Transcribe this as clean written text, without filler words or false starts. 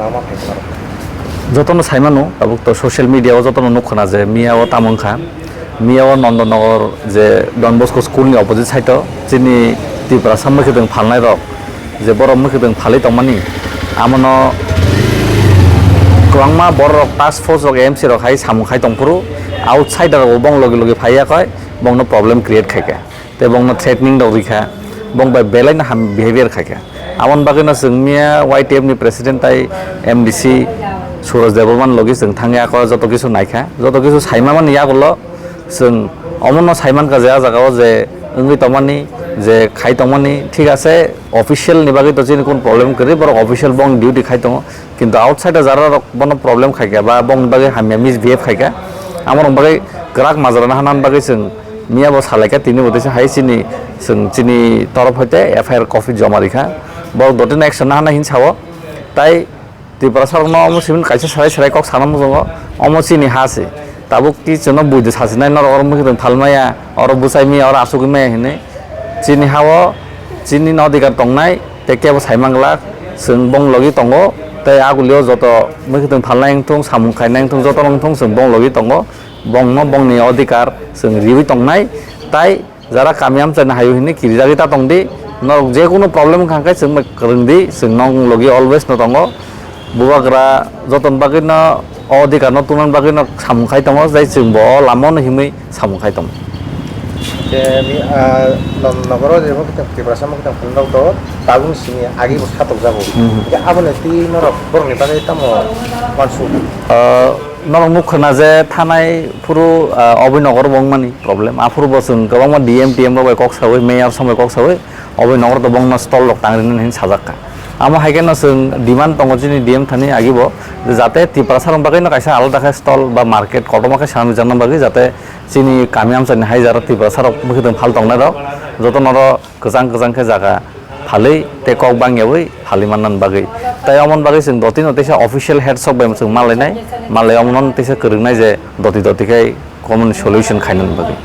nama pekar. যতন সাইমানো আবুক তো social মিডিয়াও যতন নখনা যে মিয়াও তামংখা মিয়াও নন্দনগর যে ডন বস্কো স্কুলনি অপোজিট সাইড যিনি ত্রিপুরা মwikhutong phalnai rok যে বড় mwikhutong phalai tongmani আমনো kwangma bor rok task force rok MC rok hai samungkhai tongpuru outside rok bong logi logi phaiya koi bongno problem create khaika te bongno threatening dog rikha bong bai belai na ham behavior khaika amon bagina sungmiya YTF ni president tai MDC Suraj Development logi sung thangya ko joto kisu naikha joto kisu saimaman ya gollo sung অমন সাইমান কাজে জায়গাও যে ইংলি তমানি যে খাই তমানি ঠিক আছে official নিবাগি তো যিনি কোন প্রবলেম করি বড় অফিসিয়াল বং ডিউটি খাই তম কিন্তু আউটসাইডে যারা বন প্রবলেম খাইকা বা বং বাগে হামিয়া মিসবিহেভ খাইকা আমার বাগে গ্রাহক মাজারানা হানান বাগে जों মিয়া ব সালাইকা তিনি বতেছে হাই চিনি जों চিনি তরফ হইতে FIR কপি জমা রিখা বড় দটিন অ্যাকশন হানা হিন ছাও তাই ত্রিপুরা সরকার অমসিমিন কাইছে সারাই সারাই কক সানাম জङ অমসিনি হাসে তাবুক কি জন্য বুঝতে সাসিনাই নর অর mwikhutong phalmaya অর বুসাইমি অর আসুকিমে হিনে চিনি হাও চিনি নদিকার তংনাই তেকেবো সাইমাংলা जों বং লগি তঙ্গো তাই আগুলিও যত mwikhutong phalnai থং সামুং খাইনাই থং যত নং থং जों বং লগি তঙ্গো বংনো বংনি অধিকার जों রিবি তংনাই তাই যারা কামিয়াম চাইনা হায়ু হিনে কিরিজাগিতা তংদি নর যে কোনো প্রবলেম খাঙ্কাই जों করংদি जों নং লগি অলওয়েজ ন তঙ্গো বুবাগ্রা যতন বাগিনা অধিকার নতুন বাগিনা সামুখাই তঙ্গো যাই जों ব লামন হিमै সামুখাই তং যে নগর যে Tripura mwikhutong phalnai to tagung sini agi bo satok jabo যে abone ti norok borni bagay tamo mansu নরক মুখনা যে থানায় পুরো অভিনগর বংমানি প্রবলেম আফুর বসুন গোबां ডিএম টিএম বাই কক সাवै মেয়ার সময় কক সাवै অভিনগর তো বংনা স্টল লক টাংরিন হিন সাজাকা আমা হাইকেন जों ডিমান্ড দङ जिनि ডিএম থানি আগিব যাতে ত্রিপুরা বাগै না কাইসা আলাদা স্টল বা মার্কেট কটমাকে সামনে জানা বাগै যাতে চিনি কামিয়াম চানি হাই যারা Tripura mwikhutong phaltong na rok যত নর गोजान गोजानके জায়গা ফালি তে কক বাংয়াবৈ ফালিমাননান বাগै তাই অমন বাগै जों দতি নতেসা অফিসিয়াল হেড সব বাই মালাইনাই মালাই অমন তেসা করংনাই যে দতি দতিকাই কমন সলিউশন খাইনান বাগै